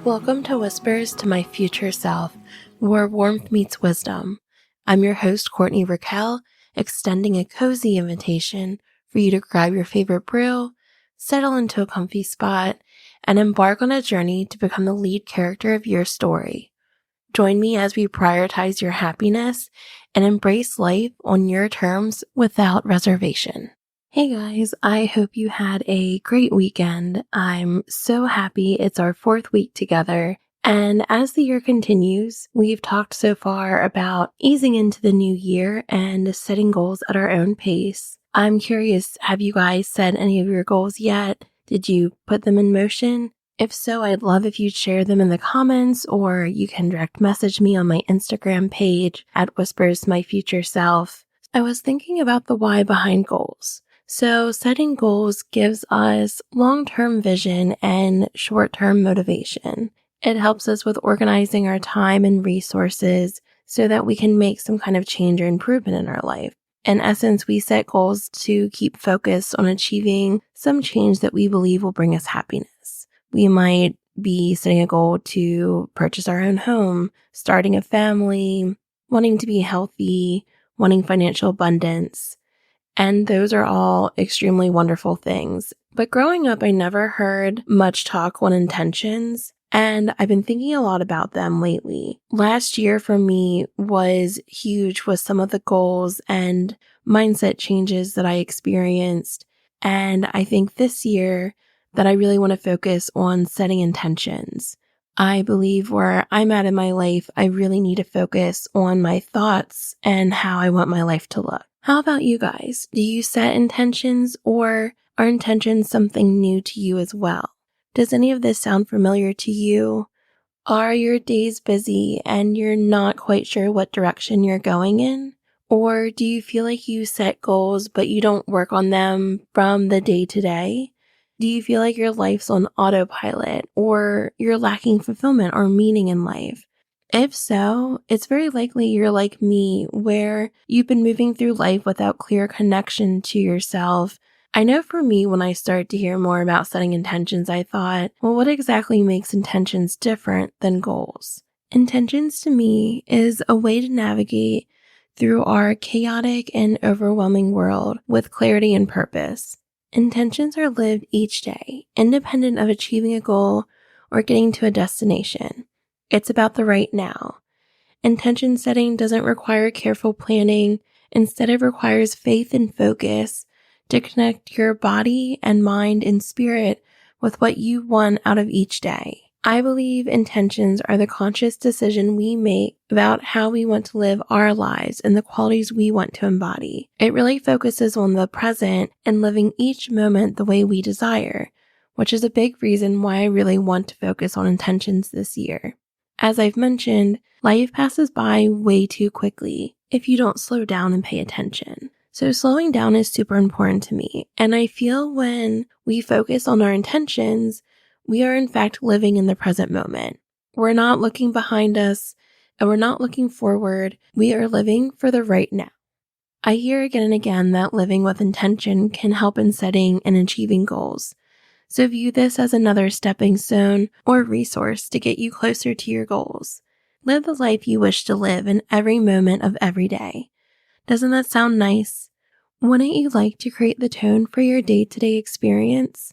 Welcome to Whispers to My Future Self, where warmth meets wisdom. I'm your host, Courtney Raquel, extending a cozy invitation for you to grab your favorite brew, settle into a comfy spot, and embark on a journey to become the lead character of your story. Join me as we prioritize your happiness and embrace life on your terms without reservation. Hey guys, I hope you had a great weekend. I'm so happy it's our 4th week together. And as the year continues, we've talked so far about easing into the new year and setting goals at our own pace. I'm curious, have you guys set any of your goals yet? Did you put them in motion? If so, I'd love if you'd share them in the comments, or you can direct message me on my Instagram page at Whispers My Future Self. I was thinking about the why behind goals. So setting goals gives us long-term vision and short-term motivation. It helps us with organizing our time and resources so that we can make some kind of change or improvement in our life. In essence, we set goals to keep focused on achieving some change that we believe will bring us happiness. We might be setting a goal to purchase our own home, starting a family, wanting to be healthy, wanting financial abundance. And those are all extremely wonderful things. But growing up, I never heard much talk on intentions, and I've been thinking a lot about them lately. Last year for me was huge with some of the goals and mindset changes that I experienced. And I think this year that I really want to focus on setting intentions. I believe where I'm at in my life, I really need to focus on my thoughts and how I want my life to look. How about you guys? Do you set intentions, or are intentions something new to you as well? Does any of this sound familiar to you? Are your days busy and you're not quite sure what direction you're going in? Or do you feel like you set goals but you don't work on them from the day to day? Do you feel like your life's on autopilot, or you're lacking fulfillment or meaning in life? If so, it's very likely you're like me, where you've been moving through life without clear connection to yourself. I know for me, when I started to hear more about setting intentions, I thought, well, what exactly makes intentions different than goals? Intentions to me is a way to navigate through our chaotic and overwhelming world with clarity and purpose. Intentions are lived each day, independent of achieving a goal or getting to a destination. It's about the right now. Intention setting doesn't require careful planning. Instead, it requires faith and focus to connect your body and mind and spirit with what you want out of each day. I believe intentions are the conscious decision we make about how we want to live our lives and the qualities we want to embody. It really focuses on the present and living each moment the way we desire, which is a big reason why I really want to focus on intentions this year. As I've mentioned, life passes by way too quickly if you don't slow down and pay attention. So slowing down is super important to me. And I feel when we focus on our intentions, we are in fact living in the present moment. We're not looking behind us and we're not looking forward. We are living for the right now. I hear again and again that living with intention can help in setting and achieving goals. So view this as another stepping stone or resource to get you closer to your goals. Live the life you wish to live in every moment of every day. Doesn't that sound nice? Wouldn't you like to create the tone for your day-to-day experience?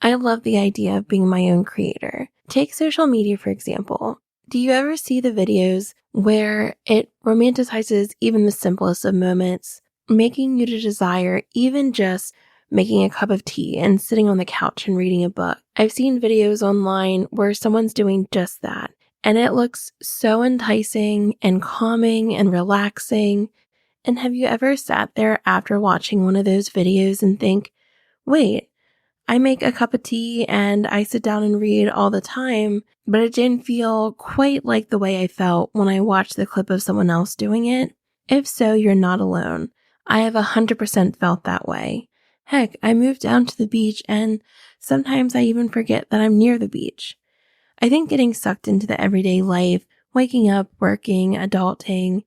I love the idea of being my own creator. Take social media, for example. Do you ever see the videos where it romanticizes even the simplest of moments, making you to desire even just making a cup of tea and sitting on the couch and reading a book? I've seen videos online where someone's doing just that, and it looks so enticing and calming and relaxing. And have you ever sat there after watching one of those videos and think, wait, I make a cup of tea and I sit down and read all the time, but it didn't feel quite like the way I felt when I watched the clip of someone else doing it? If so, you're not alone. I have 100% felt that way. Heck, I moved down to the beach and sometimes I even forget that I'm near the beach. I think getting sucked into the everyday life, waking up, working, adulting,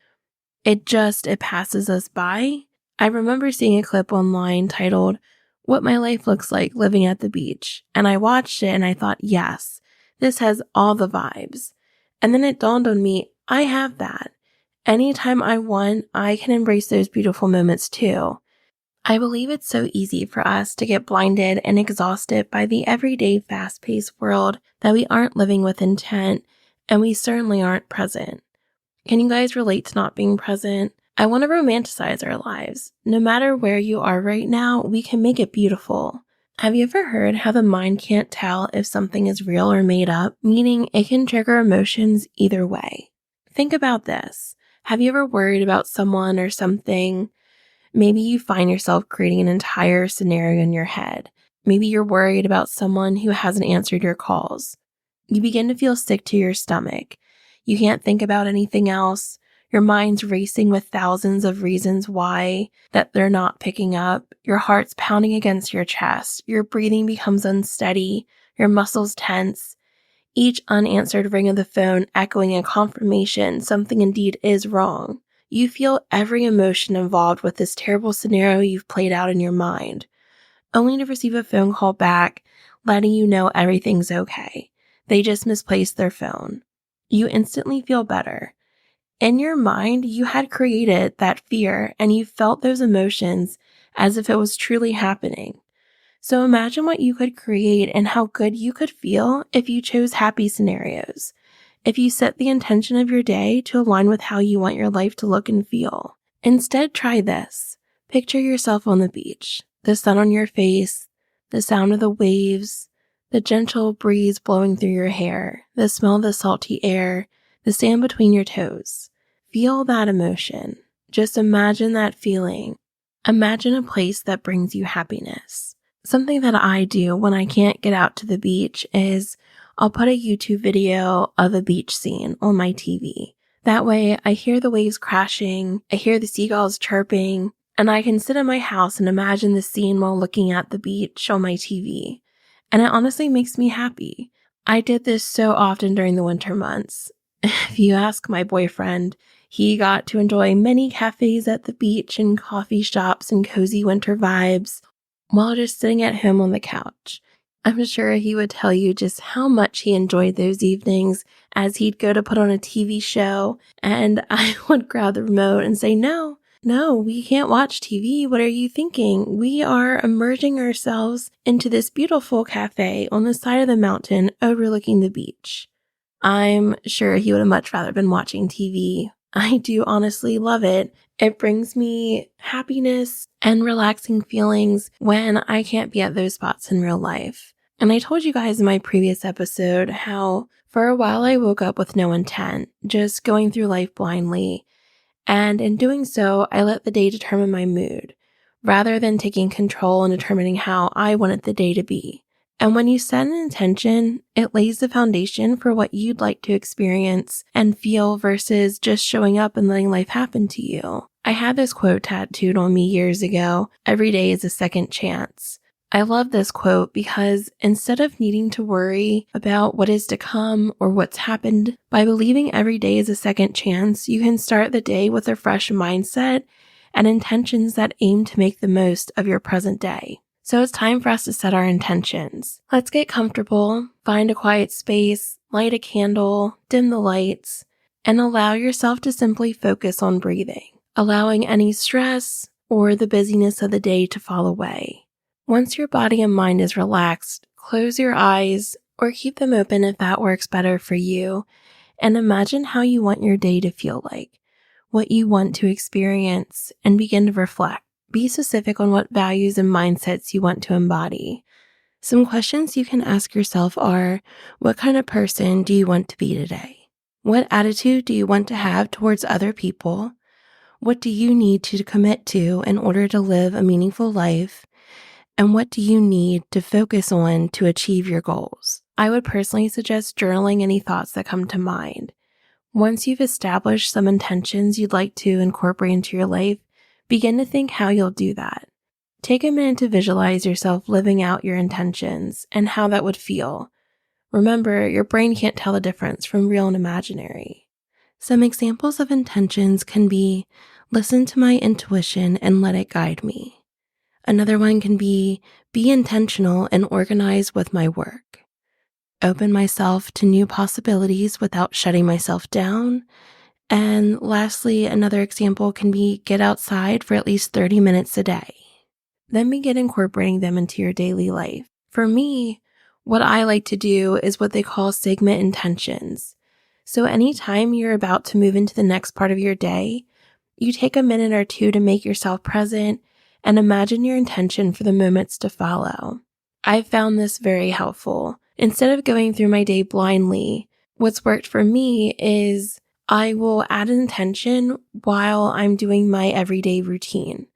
it passes us by. I remember seeing a clip online titled, "What My Life Looks Like Living at the Beach," and I watched it and I thought, yes, This has all the vibes. And then it dawned on me, I have that. Anytime I want, I can embrace those beautiful moments too. I believe it's so easy for us to get blinded and exhausted by the everyday fast-paced world that we aren't living with intent, and we certainly aren't present. Can you guys relate to not being present? I want to romanticize our lives. No matter where you are right now, we can make it beautiful. Have you ever heard how the mind can't tell if something is real or made up, meaning it can trigger emotions either way? Think about this. Have you ever worried about someone or something? Maybe you find yourself creating an entire scenario in your head. Maybe you're worried about someone who hasn't answered your calls. You begin to feel sick to your stomach. You can't think about anything else. Your mind's racing with thousands of reasons why that they're not picking up. Your heart's pounding against your chest. Your breathing becomes unsteady. Your muscles tense. Each unanswered ring of the phone echoing a confirmation something indeed is wrong. You feel every emotion involved with this terrible scenario you've played out in your mind, only to receive a phone call back letting you know everything's okay. They just misplaced their phone. You instantly feel better. In your mind, you had created that fear and you felt those emotions as if it was truly happening. So imagine what you could create and how good you could feel if you chose happy scenarios. If you set the intention of your day to align with how you want your life to look and feel. Instead, try this. Picture yourself on the beach, the sun on your face, the sound of the waves, the gentle breeze blowing through your hair, the smell of the salty air, the sand between your toes. Feel that emotion. Just imagine that feeling. Imagine a place that brings you happiness. Something that I do when I can't get out to the beach is I'll put a YouTube video of a beach scene on my TV. That way I hear the waves crashing, I hear the seagulls chirping, and I can sit in my house and imagine the scene while looking at the beach on my TV. And it honestly makes me happy. I did this so often during the winter months. If you ask my boyfriend, he got to enjoy many cafes at the beach and coffee shops and cozy winter vibes while just sitting at home on the couch. I'm sure he would tell you just how much he enjoyed those evenings as he'd go to put on a TV show and I would grab the remote and say, no, we can't watch TV. What are you thinking? We are immersing ourselves into this beautiful cafe on the side of the mountain overlooking the beach. I'm sure he would have much rather been watching TV. I do honestly love it. It brings me happiness and relaxing feelings when I can't be at those spots in real life. And I told you guys in my previous episode how for a while I woke up with no intent, just going through life blindly. And in doing so, I let the day determine my mood, rather than taking control and determining how I wanted the day to be. And when you set an intention, it lays the foundation for what you'd like to experience and feel versus just showing up and letting life happen to you. I had this quote tattooed on me years ago, "Every day is a second chance." I love this quote because instead of needing to worry about what is to come or what's happened, by believing every day is a second chance, you can start the day with a fresh mindset and intentions that aim to make the most of your present day. So it's time for us to set our intentions. Let's get comfortable, find a quiet space, light a candle, dim the lights, and allow yourself to simply focus on breathing, allowing any stress or the busyness of the day to fall away. Once your body and mind is relaxed, close your eyes or keep them open if that works better for you, and imagine how you want your day to feel like, what you want to experience, and begin to reflect. Be specific on what values and mindsets you want to embody. Some questions you can ask yourself are, what kind of person do you want to be today? What attitude do you want to have towards other people? What do you need to commit to in order to live a meaningful life? And what do you need to focus on to achieve your goals? I would personally suggest journaling any thoughts that come to mind. Once you've established some intentions you'd like to incorporate into your life, begin to think how you'll do that. Take a minute to visualize yourself living out your intentions and how that would feel. Remember, your brain can't tell the difference from real and imaginary. Some examples of intentions can be, listen to my intuition and let it guide me. Another one can be intentional and organized with my work. open myself to new possibilities without shutting myself down. And lastly, another example can be get outside for at least 30 minutes a day. Then begin incorporating them into your daily life. For me, what I like to do is what they call segment intentions. So anytime you're about to move into the next part of your day, you take a minute or two to make yourself present and imagine your intention for the moments to follow. I've found this very helpful. Instead of going through my day blindly, what's worked for me is I will add an intention while I'm doing my everyday routine.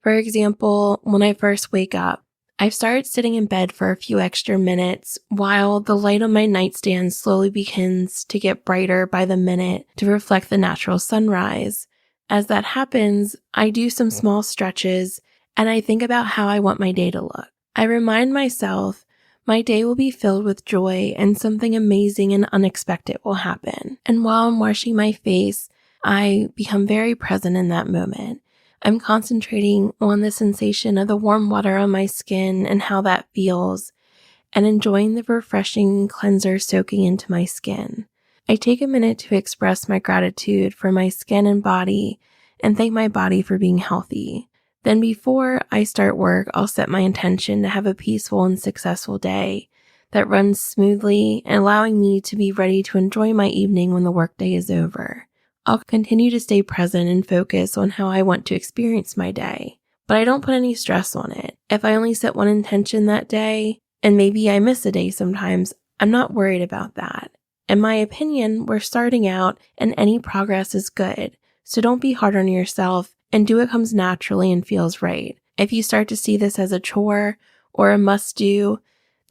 For example, when I first wake up, I've started sitting in bed for a few extra minutes while the light on my nightstand slowly begins to get brighter by the minute to reflect the natural sunrise. As that happens, I do some small stretches and I think about how I want my day to look. I remind myself my day will be filled with joy and something amazing and unexpected will happen. And while I'm washing my face, I become very present in that moment. I'm concentrating on the sensation of the warm water on my skin and how that feels, and enjoying the refreshing cleanser soaking into my skin. I take a minute to express my gratitude for my skin and body and thank my body for being healthy. Then before I start work, I'll set my intention to have a peaceful and successful day that runs smoothly and allowing me to be ready to enjoy my evening when the workday is over. I'll continue to stay present and focus on how I want to experience my day, but I don't put any stress on it. If I only set one intention that day, and maybe I miss a day sometimes, I'm not worried about that. In my opinion, we're starting out and any progress is good, so don't be hard on yourself and do what comes naturally and feels right. If you start to see this as a chore or a must-do,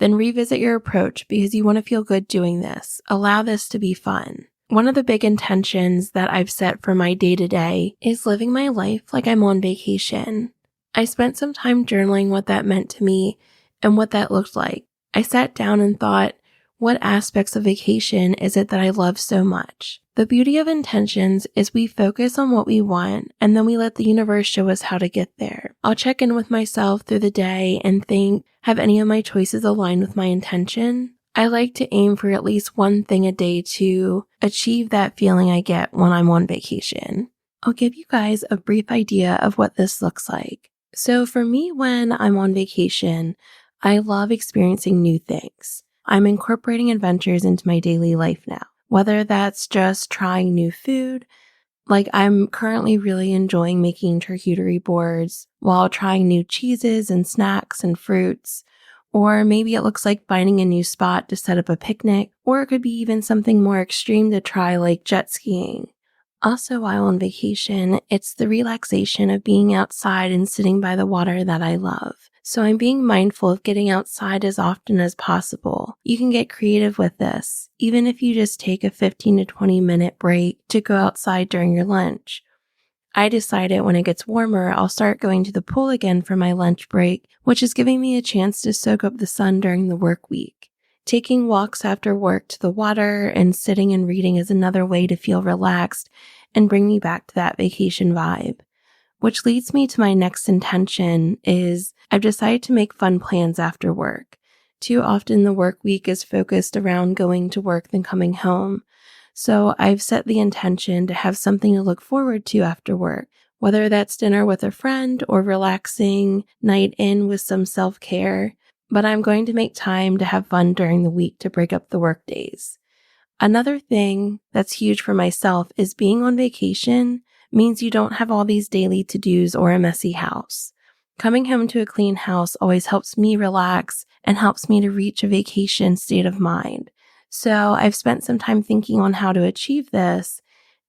then revisit your approach because you want to feel good doing this. Allow this to be fun. One of the big intentions that I've set for my day-to-day is living my life like I'm on vacation. I spent some time journaling what that meant to me and what that looked like. I sat down and thought, what aspects of vacation is it that I love so much? The beauty of intentions is we focus on what we want and then we let the universe show us how to get there. I'll check in with myself through the day and think, have any of my choices aligned with my intention? I like to aim for at least one thing a day to achieve that feeling I get when I'm on vacation. I'll give you guys a brief idea of what this looks like. So for me, when I'm on vacation, I love experiencing new things. I'm incorporating adventures into my daily life now, whether that's just trying new food, like I'm currently really enjoying making charcuterie boards while trying new cheeses and snacks and fruits. Or maybe it looks like finding a new spot to set up a picnic, or it could be even something more extreme to try like jet skiing. Also, while on vacation, it's the relaxation of being outside and sitting by the water that I love. So I'm being mindful of getting outside as often as possible. You can get creative with this, even if you just take a 15 to 20 minute break to go outside during your lunch. I decided when it gets warmer, I'll start going to the pool again for my lunch break, which is giving me a chance to soak up the sun during the work week. Taking walks after work to the water and sitting and reading is another way to feel relaxed and bring me back to that vacation vibe. Which leads me to my next intention is I've decided to make fun plans after work. Too often the work week is focused around going to work then coming home. So I've set the intention to have something to look forward to after work, whether that's dinner with a friend or relaxing night in with some self-care, but I'm going to make time to have fun during the week to break up the work days. Another thing that's huge for myself is being on vacation means you don't have all these daily to-dos or a messy house. Coming home to a clean house always helps me relax and helps me to reach a vacation state of mind. So I've spent some time thinking on how to achieve this,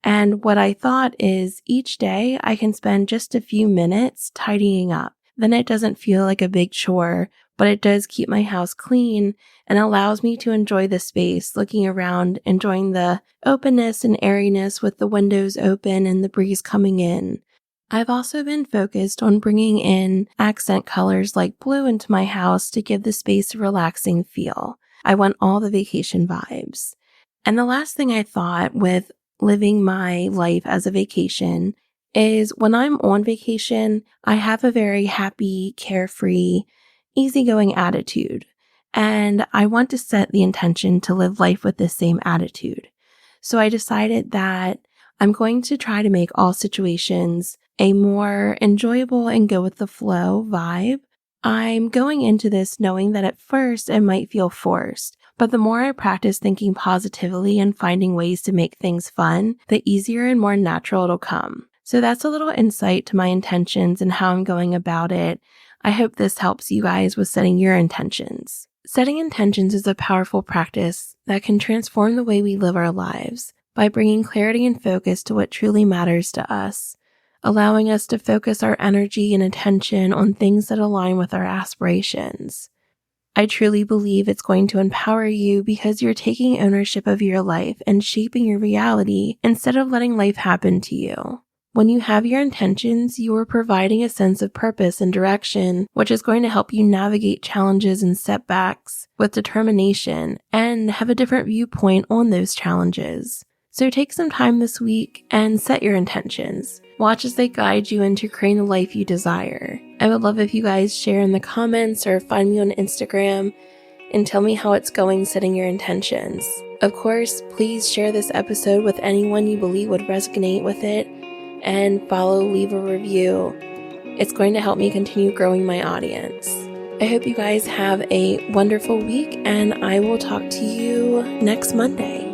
and what I thought is each day I can spend just a few minutes tidying up. Then it doesn't feel like a big chore, but it does keep my house clean and allows me to enjoy the space, looking around, enjoying the openness and airiness with the windows open and the breeze coming in. I've also been focused on bringing in accent colors like blue into my house to give the space a relaxing feel. I want all the vacation vibes. And the last thing I thought with living my life as a vacation is when I'm on vacation, I have a very happy, carefree, easygoing attitude. and I want to set the intention to live life with this same attitude. So I decided that I'm going to try to make all situations a more enjoyable and go with the flow vibe. I'm going into this knowing that at first it might feel forced, but the more I practice thinking positively and finding ways to make things fun, the easier and more natural it'll come. So that's a little insight to my intentions and how I'm going about it. I hope this helps you guys with setting your intentions. Setting intentions is a powerful practice that can transform the way we live our lives by bringing clarity and focus to what truly matters to us, allowing us to focus our energy and attention on things that align with our aspirations. I truly believe it's going to empower you because you're taking ownership of your life and shaping your reality instead of letting life happen to you. When you have your intentions, you are providing a sense of purpose and direction, which is going to help you navigate challenges and setbacks with determination and have a different viewpoint on those challenges. So take some time this week and set your intentions. Watch as they guide you into creating the life you desire. I would love if you guys share in the comments or find me on Instagram and tell me how it's going setting your intentions. Of course, please share this episode with anyone you believe would resonate with it, and leave a review. It's going to help me continue growing my audience. I hope you guys have a wonderful week, and I will talk to you next Monday.